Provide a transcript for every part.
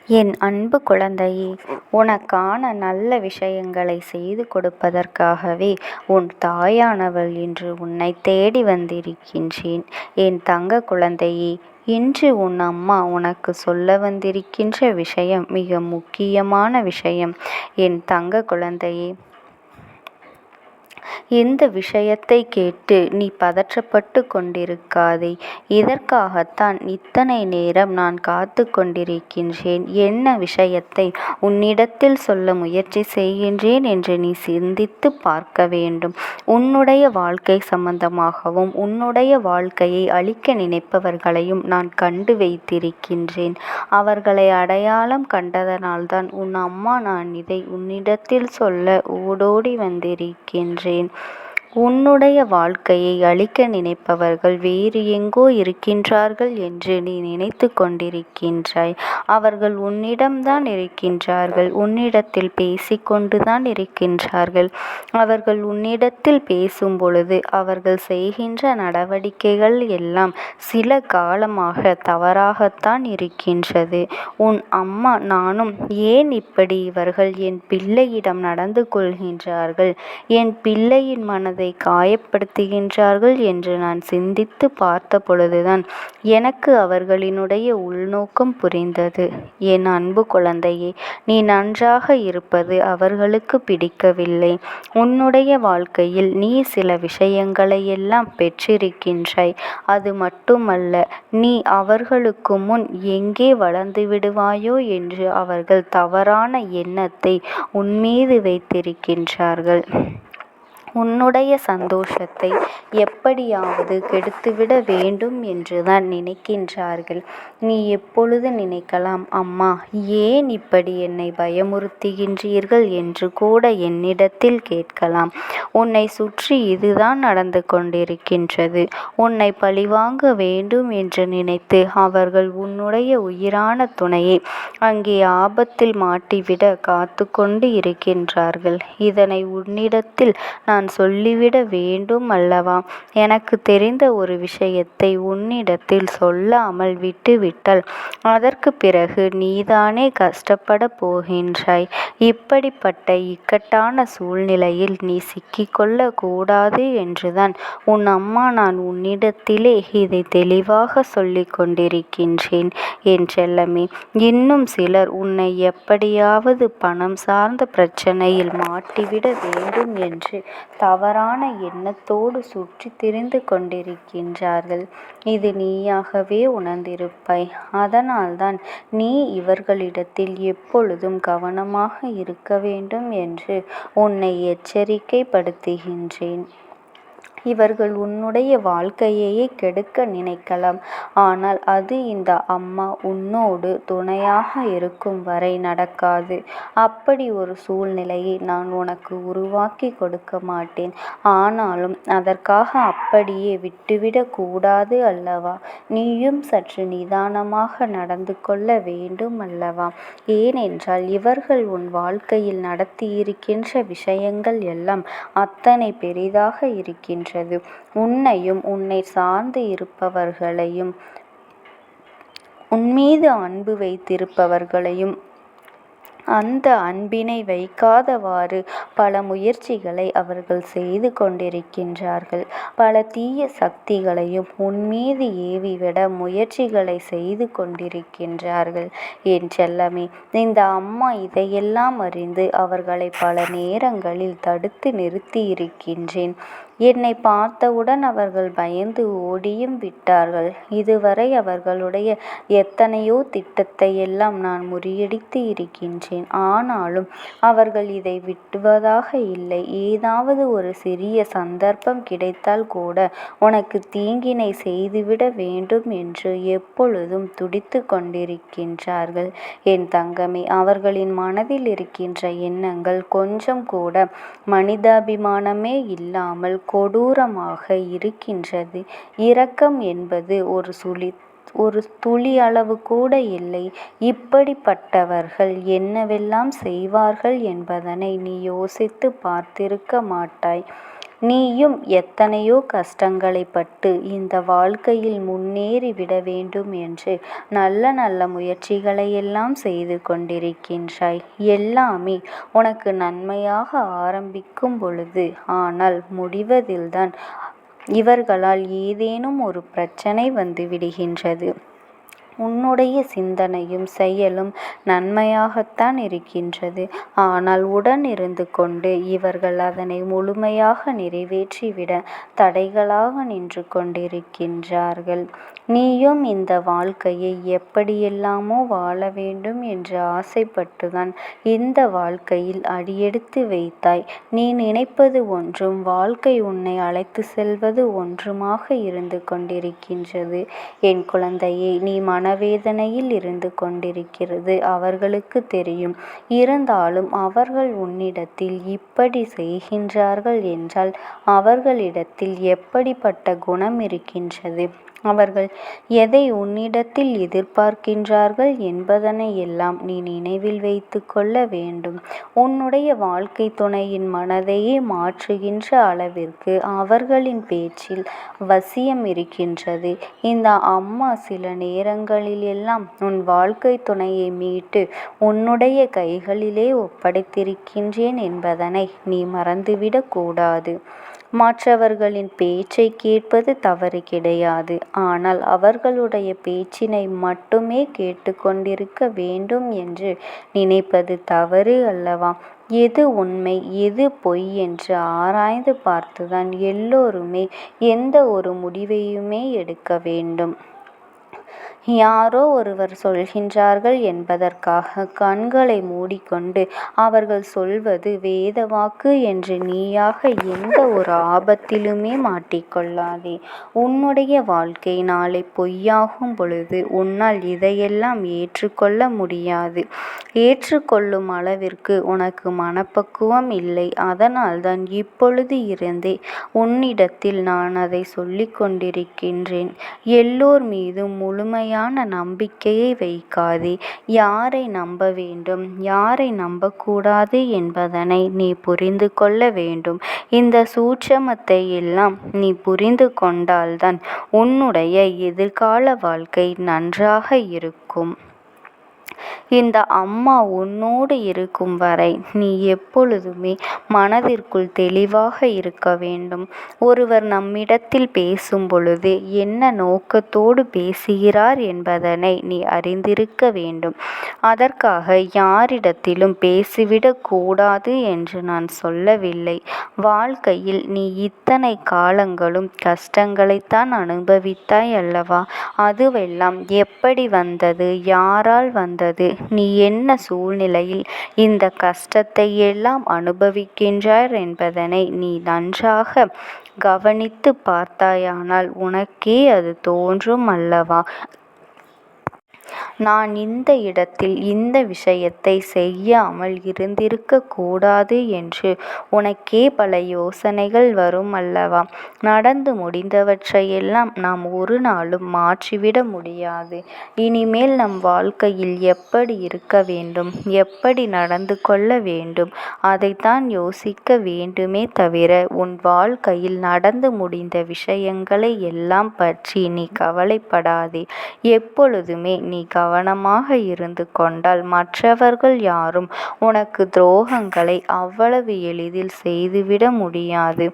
என் அன்பு குழந்தையே, உனக்கான நல்ல விஷயங்களை செய்து கொடுப்பதற்காகவே உன் தாயானவள் இன்று உன்னை தேடி வந்திருக்கின்றேன். என் தங்க குழந்தையே, இன்று உன் அம்மா உனக்கு சொல்ல வந்திருக்கின்ற விஷயம் மிக முக்கியமான விஷயம். என் தங்க குழந்தையே, இந்த விஷயத்தை கேட்டு நீ பதற்றப்பட்டு கொண்டிருக்காதே. இதற்காகத்தான் இத்தனை நேரம் நான் காத்து கொண்டிருக்கின்றேன். என்ன விஷயத்தை உன்னிடத்தில் சொல்ல முயற்சி செய்கின்றேன் என்று நீ சிந்தித்து பார்க்க வேண்டும். உன்னுடைய வாழ்க்கை சம்பந்தமாகவும் உன்னுடைய வாழ்க்கையை அழிக்க நினைப்பவர்களையும் நான் கண்டு வைத்திருக்கின்றேன். அவர்களை அடையாளம் கண்டதனால்தான் உன் அம்மா நான் இதை உன்னிடத்தில் சொல்ல ஓடோடி வந்திருக்கின்றேன். உன்னுடைய வாழ்க்கையை அழிக்க நினைப்பவர்கள் வேறு எங்கோ இருக்கின்றார்கள் என்று நீ நினைத்து கொண்டிருக்கின்றாய். அவர்கள் உன்னிடம்தான் இருக்கின்றார்கள். உன்னிடத்தில் பேசிக்கொண்டுதான் இருக்கின்றார்கள். அவர்கள் உன்னிடத்தில் பேசும் பொழுது அவர்கள் செய்கின்ற நடவடிக்கைகள் எல்லாம் சில காலமாக தவறாகத்தான் இருக்கின்றது. உன் அம்மா நானும் ஏன் இப்படி இவர்கள் என் பிள்ளையிடம் நடந்து கொள்கின்றார்கள், என் பிள்ளையின் மனதை காயப்படுத்துகின்றார்கள் என்று நான் சிந்தித்து பார்த்த பொழுதுதான் எனக்கு அவர்களினுடைய உள்நோக்கம் புரிந்தது. என் அன்பு குழந்தையே, நீ நன்றாக இருப்பது அவர்களுக்கு பிடிக்கவில்லை. உன்னுடைய வாழ்க்கையில் நீ சில விஷயங்களை எல்லாம் பெற்றிருக்கின்றாய். அது மட்டுமல்ல, நீ அவர்களுக்கு முன் எங்கே வளர்ந்து விடுவாயோ என்று அவர்கள் தவறான எண்ணத்தை உன்மீது வைத்திருக்கின்றார்கள். உன்னுடைய சந்தோஷத்தை எப்படியாவது கெடுத்துவிட வேண்டும் என்றுதான் நினைக்கின்றார்கள். நீ எப்பொழுது நினைக்கலாம், அம்மா ஏன் இப்படி என்னை பயமுறுத்துகின்றீர்கள் என்று கூட என்னிடத்தில் கேட்கலாம். உன்னை சுற்றி இதுதான் நடந்து கொண்டிருக்கின்றது. உன்னை பழிவாங்க வேண்டும் என்று நினைத்து அவர்கள் உன்னுடைய உயிரான துணையை அங்கே ஆபத்தில் மாட்டிவிட காத்து கொண்டு இருக்கின்றார்கள். இதனை உன்னிடத்தில் நான் சொல்லிவிட வேண்டும் அல்லவா? எனக்கு தெரிந்த ஒரு விஷயத்தை உன்னிடத்தில் சொல்லாமல் விட்டுவிட்டால் அதற்கு பிறகு நீதானே கஷ்டப்பட போகின்றாய். இப்படிப்பட்ட இக்கட்டான சூழ்நிலையில் நீ சிக்கிக்கொள்ள கூடாது என்றுதான் உன் அம்மா நான் உன்னிடத்திலே இதை தெளிவாக சொல்லிக் கொண்டிருக்கின்றேன். என் செல்லமே, இன்னும் சிலர் உன்னை எப்படியாவது பணம் சார்ந்த பிரச்சனையில் மாட்டிவிட வேண்டும் என்று தவறான எண்ணத்தோடு சுற்றி திரிந்து கொண்டிருக்கின்றார்கள். இது நீயாகவே உணர்ந்திருப்பாய். அதனால்தான் நீ இவர்களிடத்தில் எப்பொழுதும் கவனமாக இருக்க வேண்டும் என்று உன்னை எச்சரிக்கைப்படுத்துகின்றேன். இவர்கள் உன்னுடைய வாழ்க்கையையே கெடுக்க நினைக்கலாம். ஆனால் அது இந்த அம்மா உன்னோடு துணையாக இருக்கும் வரை நடக்காது. அப்படி ஒரு சூழ்நிலையை நான் உனக்கு உருவாக்கி கொடுக்க மாட்டேன். ஆனாலும் அதற்காக அப்படியே விட்டுவிடக் கூடாது அல்லவா? நீயும் சற்று நிதானமாக நடந்து கொள்ள வேண்டும் அல்லவா? ஏனென்றால் இவர்கள் உன் வாழ்க்கையில் நடத்தியிருக்கின்ற விஷயங்கள் எல்லாம் அத்தனை பெரிதாக இருக்கின்றது. உன்னையும் உன்னை சார்ந்து இருப்பவர்களையும் உன்மீது அன்பு வைத்திருப்பவர்களையும் அந்த அன்பினை வைக்காதவாறு பல முயற்சிகளை அவர்கள் செய்து கொண்டிருக்கின்றார்கள். பல தீய சக்திகளையும் உன்மீது ஏவிவிட முயற்சிகளை செய்து கொண்டிருக்கின்றார்கள். என் செல்லமே, இந்த அம்மா இதையெல்லாம் அறிந்து அவர்களை பல நேரங்களில் தடுத்து நிறுத்தி இருக்கின்றேன். என்னை பார்த்தவுடன் அவர்கள் பயந்து ஓடியும் விட்டார்கள். இதுவரை அவர்களுடைய எத்தனையோ திட்டத்தை எல்லாம் நான் முறியடித்து இருக்கின்றேன். ஆனாலும் அவர்கள் இதை விட்டுவதாக இல்லை. ஏதாவது ஒரு சிறிய சந்தர்ப்பம் கிடைத்தால் கூட உனக்கு தீங்கினை செய்துவிட வேண்டும் என்று எப்பொழுதும் துடித்து கொண்டிருக்கின்றார்கள். என் தங்கமே, அவர்களின் மனதில் இருக்கின்ற எண்ணங்கள் கொஞ்சம் கூட மனிதாபிமானமே இல்லாமல் கொடூரமாக இருக்கின்றது. இரக்கம் என்பது ஒரு துளி அளவு கூட இல்லை. இப்படிப்பட்டவர்கள் என்னவெல்லாம் செய்வார்கள் என்பதனை நீ யோசித்து பார்த்திருக்க மாட்டாய். நீயும் எத்தனையோ கஷ்டங்களை பட்டு இந்த வாழ்க்கையில் முன்னேறி விட வேண்டும் என்று நல்ல நல்ல முயற்சிகளை எல்லாம் செய்து கொண்டிருக்கின்றாய். எல்லாமே உனக்கு நன்மையாக ஆரம்பிக்கும் பொழுது, ஆனால் முடிவதில்தான் இவர்களால் ஏதேனும் ஒரு பிரச்சனை வந்து விடுகின்றது. உன்னுடைய சிந்தனையும் செயலும் நன்மையாகத்தான் இருக்கின்றது. ஆனால் உடன் இருந்து கொண்டு இவர்கள் அதனை முழுமையாக நிறைவேற்றிவிட தடைகளாக நின்று கொண்டிருக்கின்றார்கள். நீயும் இந்த வாழ்க்கையை எப்படியெல்லாமோ வாழ வேண்டும் என்று ஆசைப்பட்டுதான் இந்த வாழ்க்கையில் அடியெடுத்து வைத்தாய். நீ நினைப்பது ஒன்றும் வாழ்க்கை உன்னை அழைத்து செல்வது ஒன்றுமாக இருந்து கொண்டிருக்கின்றது. என் குழந்தையே, நீ மனவேதனையில் இருந்து கொண்டிருக்கிறது அவர்களுக்கு தெரியும். இருந்தாலும் அவர்கள் உன்னிடத்தில் இப்படி செய்கின்றார்கள் என்றால் அவர்களிடத்தில் எப்படிப்பட்ட குணம் இருக்கின்றது, அவர்கள் எதை உன்னிடத்தில் எதிர்பார்க்கின்றார்கள் என்பதனை எல்லாம் நீ நினைவில் வைத்து கொள்ள வேண்டும். உன்னுடைய வாழ்க்கை துணையின் மனதையே மாற்றுகின்ற அளவிற்கு அவர்களின் பேச்சில் வசியம் இருக்கின்றது. இந்த அம்மா சில நேரங்களில் எல்லாம் உன் வாழ்க்கை துணையை மீட்டு உன்னுடைய கைகளிலே ஒப்படைத்திருக்கின்றேன் என்பதனை நீ மறந்துவிடக் கூடாது. மற்றவர்களின் பேச்சை கேட்பது தவறு கிடையாது. ஆனால் அவர்களுடைய பேச்சினை மட்டுமே கேட்டுக்கொண்டிருக்க வேண்டும் என்று நினைப்பது தவறு அல்லவா? எது உண்மை எது பொய் என்று ஆராய்ந்து பார்த்துதான் எல்லோருமே எந்த ஒரு முடிவையுமே எடுக்க வேண்டும். யாரோ ஒருவர் சொல்கின்றார்கள் என்பதற்காக கண்களை மூடிக்கொண்டு அவர்கள் சொல்வது வேத வாக்கு என்று நீயாக எந்த ஒரு ஆபத்திலுமே மாட்டிக்கொள்ளாதே. உன்னுடைய வாழ்க்கை நாளை பொய்யாகும் பொழுது உன்னால் இதையெல்லாம் ஏற்றுக்கொள்ள முடியாது. ஏற்றுக்கொள்ளும் அளவிற்கு உனக்கு மனப்பக்குவம் இல்லை. அதனால்தான் இப்பொழுது இருந்தே உன்னிடத்தில் நான் அதை சொல்லிக் கொண்டிருக்கின்றேன். எல்லோர் மீதும் முழுமையான நம்பிக்கையை வைக்காதே. யாரை நம்ப வேண்டும் யாரை நம்பக்கூடாது என்பதனை நீ புரிந்து கொள்ள வேண்டும். இந்த சூட்சமத்தை எல்லாம் நீ புரிந்து கொண்டால்தான் உன்னுடைய எதிர்கால வாழ்க்கை நன்றாக இருக்கும். இந்த அம்மா உன்னோடு இருக்கும் வரை நீ எப்பொழுதுமே மனதிற்குள் தெளிவாக இருக்க வேண்டும். ஒருவர் நம்மிடத்தில் பேசும் பொழுது என்ன நோக்கத்தோடு பேசுகிறார் என்பதனை நீ அறிந்திருக்க வேண்டும். அதற்காக யாரிடத்திலும் பேசிவிடக் கூடாது என்று நான் சொல்லவில்லை. வாழ்க்கையில் நீ இத்தனை காலங்களும் கஷ்டங்களைத்தான் அனுபவித்தாய் அல்லவா? அதுவெல்லாம் எப்படி வந்தது, யாரால் வந்தது, நீ என்ன சூழ்நிலையில் இந்த கஷ்டத்தை எல்லாம் அனுபவிக்கின்றாய் என்பதனை நீ நன்றாக கவனித்து பார்த்தாயானால் உனக்கே அது தோன்றும் அல்லவா? நான் இந்த இடத்தில் இந்த விஷயத்தை செய்யாமல் இருந்திருக்க கூடாது என்று உனக்கே பல யோசனைகள் வரும் அல்லவா? நடந்து முடிந்தவற்றையெல்லாம் நாம் ஒரு நாளும் மாற்றிவிட முடியாது. இனிமேல் நம் வாழ்க்கையில் எப்படி இருக்க வேண்டும், எப்படி நடந்து கொள்ள வேண்டும், அதைத்தான் யோசிக்க வேண்டுமே தவிர உன் வாழ்க்கையில் நடந்து முடிந்த விஷயங்களை எல்லாம் பற்றி நீ கவலைப்படாதே. எப்பொழுதுமே நீ கவனமாக இருந்து கொண்டால் மற்றவர்கள் யாரும் உனக்கு துரோகங்களை அவ்வளவு எளிதில் செய்துவிட முடியாது.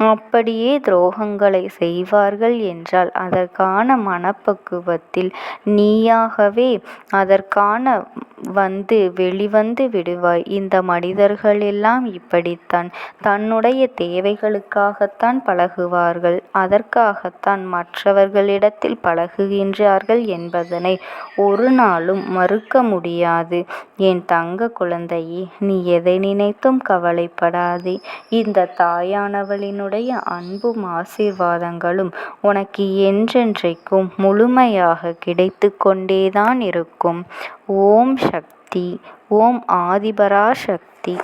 அப்படியே துரோகங்களை செய்வார்கள் என்றால் அதற்கான மனப்பக்குவத்தில் நீயாகவே அதற்கான வெளிவந்து விடுவாய். இந்த மனிதர்கள் எல்லாம் இப்படித்தான் தன்னுடைய தேவைகளுக்காகத்தான் பழகுவார்கள். அதற்காகத்தான் மற்றவர்களிடத்தில் பழகுகின்றார்கள் என்பதனை ஒரு நாளும் மறுக்க முடியாது. என் தங்க குழந்தையே, நீ எதை நினைத்தும் கவலைப்படாதே. இந்த தாயானவளினுடைய அன்பும் ஆசீர்வாதங்களும் உனக்கு என்றென்றைக்கும் முழுமையாக கிடைத்து கொண்டேதான் இருக்கும். ஓம் சக்தி. ஓம் ஆதிபராசக்தி.